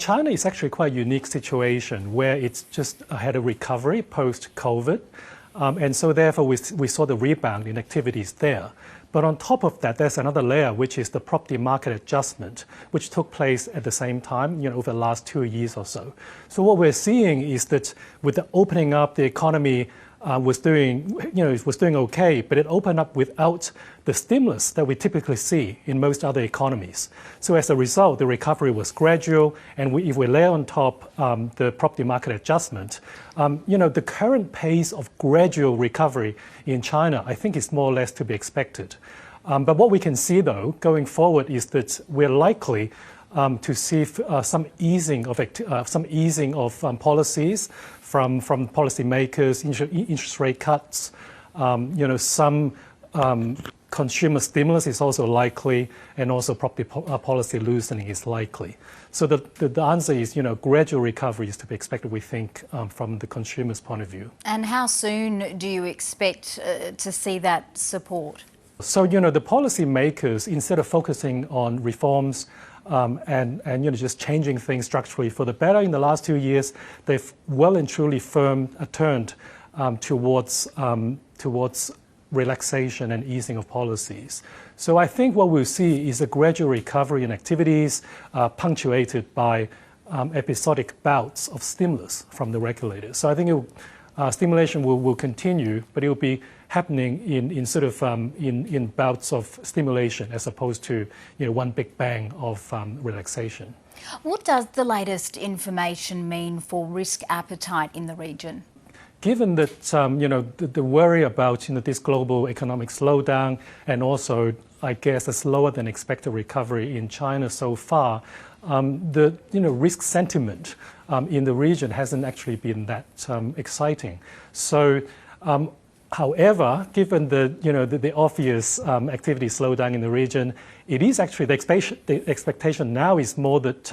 China is actually quite a unique situation where it's just had a recovery post-COVID. And so therefore we saw the rebound in activities there. But on top of that, there's another layer, which is the property market adjustment, which took place at the same time, over the last 2 years or so. So what we're seeing is that with the opening up, the economy was doing okay, but it opened up without the stimulus that we typically see in most other economies. So as a result, the recovery was gradual, and if we lay on top the property market adjustment, the current pace of gradual recovery in China, I think, is more or less to be expected. But what we can see, though, going forward, is that we're likely to see some easing of policies from policymakers, interest rate cuts, some consumer stimulus is also likely, and also property policy loosening is likely. So the answer is, gradual recovery is to be expected, we think, from the consumer's point of view. And how soon do you expect to see that support? So, the policymakers, instead of focusing on reforms and just changing things structurally for the better in the last 2 years, they've well and truly turned towards relaxation and easing of policies. So I think what we'll see is a gradual recovery in activities punctuated by episodic bouts of stimulus from the regulators. So I think stimulation will continue, but it will be happening in bouts of stimulation as opposed to one big bang of relaxation. What does the latest information mean for risk appetite in the region? Given that the worry about this global economic slowdown, and also I guess a slower than expected recovery in China so far, the risk sentiment in the region hasn't actually been that exciting. So, however, given the obvious activity slowdown in the region, it is actually the expectation now is more that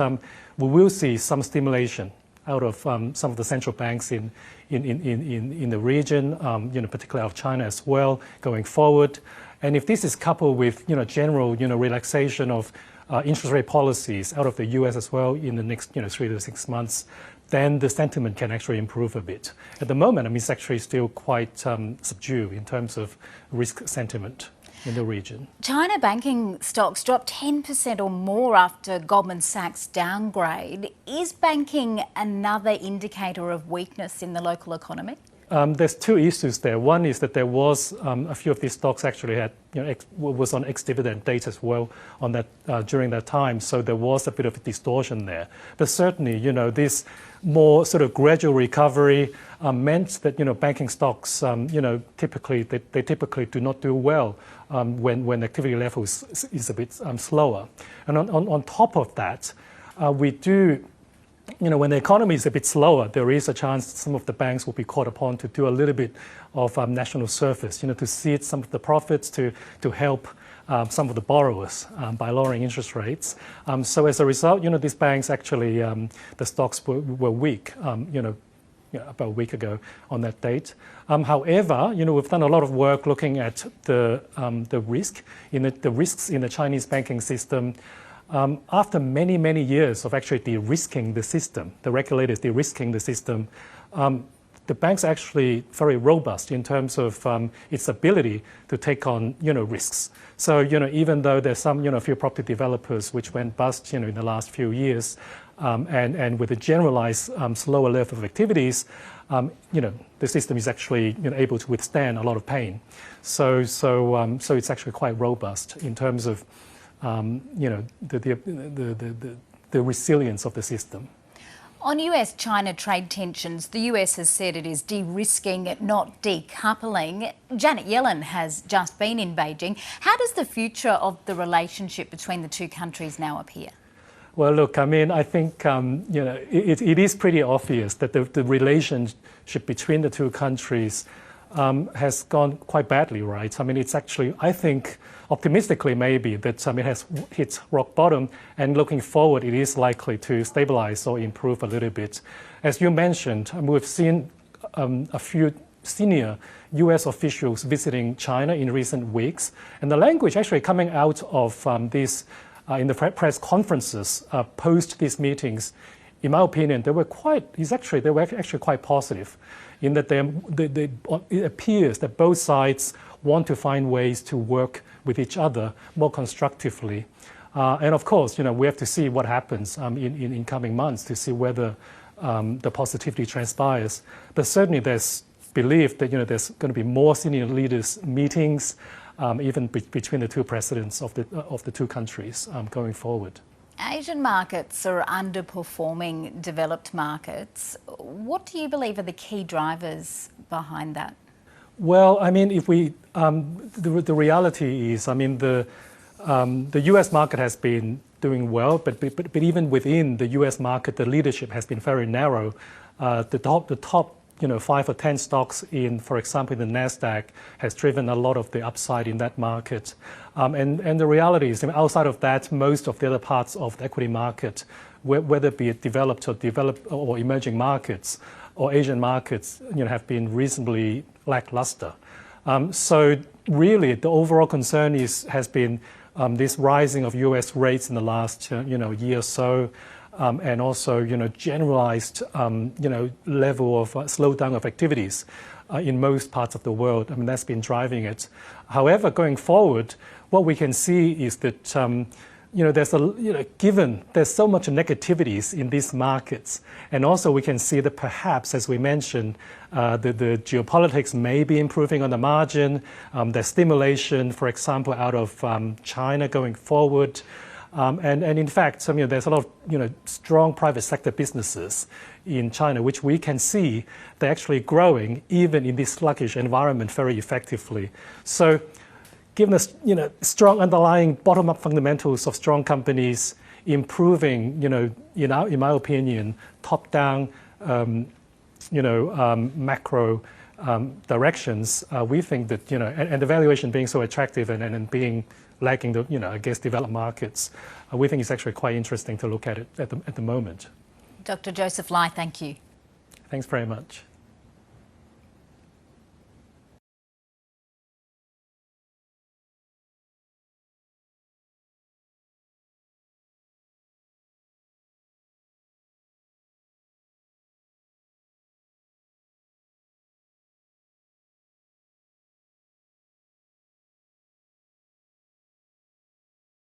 we will see some stimulation out of some of the central banks in the region, particularly out of China as well, going forward. And if this is coupled with general relaxation of interest rate policies out of the U.S. as well in the next 3 to 6 months, then the sentiment can actually improve a bit. At the moment, it's actually still quite subdued in terms of risk sentiment in the region. China banking stocks dropped 10% or more after Goldman Sachs downgrade. Is banking another indicator of weakness in the local economy? There's two issues there. One is that there was a few of these stocks actually had was on ex-dividend date as well on that during that time, so there was a bit of a distortion there. But certainly, this more sort of gradual recovery meant that banking stocks typically do not do well when activity level is a bit slower. And on top of that, we do. When the economy is a bit slower, there is a chance some of the banks will be called upon to do a little bit of national service, to seed some of the profits, to help some of the borrowers by lowering interest rates. So as a result, these banks actually, the stocks were weak, about a week ago on that date. However, we've done a lot of work looking at the risks in the Chinese banking system. After many, many years of actually de-risking the system, the regulators de-risking the system, the bank's actually very robust in terms of its ability to take on, risks. So, even though there's some, a few property developers which went bust, in the last few years, and with a generalized slower level of activities, the system is actually, able to withstand a lot of pain. So it's actually quite robust in terms of the resilience of the system. On US-China trade tensions, the US has said it is de-risking, not decoupling. Janet Yellen has just been in Beijing. How does the future of the relationship between the two countries now appear? Well, look, I think it is pretty obvious that the relationship between the two countries has gone quite badly, right? It's actually, I think, optimistically maybe, that it has hit rock bottom, and looking forward, it is likely to stabilize or improve a little bit. As you mentioned, we've seen a few senior US officials visiting China in recent weeks, and the language actually coming out of these in the press conferences post these meetings, in my opinion, they were actually quite positive, in that it appears that both sides want to find ways to work with each other more constructively. And of course, we have to see what happens in coming months to see whether the positivity transpires. But certainly there's belief that there's going to be more senior leaders meetings, even between the two presidents of the two countries going forward. Asian markets are underperforming developed markets. What do you believe are the key drivers behind that? Well, I mean, if we the reality is, I mean, the U.S. market has been doing well, but even within the U.S. market, the leadership has been very narrow. The top 5 or 10 stocks in, for example, in the Nasdaq has driven a lot of the upside in that market. And the reality is, outside of that, most of the other parts of the equity market, whether it be developed or emerging markets or Asian markets, have been reasonably lackluster. So really, the overall concern has been this rising of U.S. rates in the last year or so. And also, generalized, level of slowdown of activities in most parts of the world. I mean, that's been driving it. However, going forward, what we can see is that, given there's so much negativities in these markets, and also we can see that perhaps, as we mentioned, the geopolitics may be improving on the margin. There's stimulation, for example, out of China going forward. And in fact, there's a lot of strong private sector businesses in China, which we can see they're actually growing even in this sluggish environment very effectively. So, given the strong underlying bottom-up fundamentals of strong companies, improving, in my opinion, top-down, macro directions, we think that and the valuation being so attractive and being lacking the, against developed markets, we think it's actually quite interesting to look at it at the moment. Dr. Joseph Lai, thank you. Thanks very much.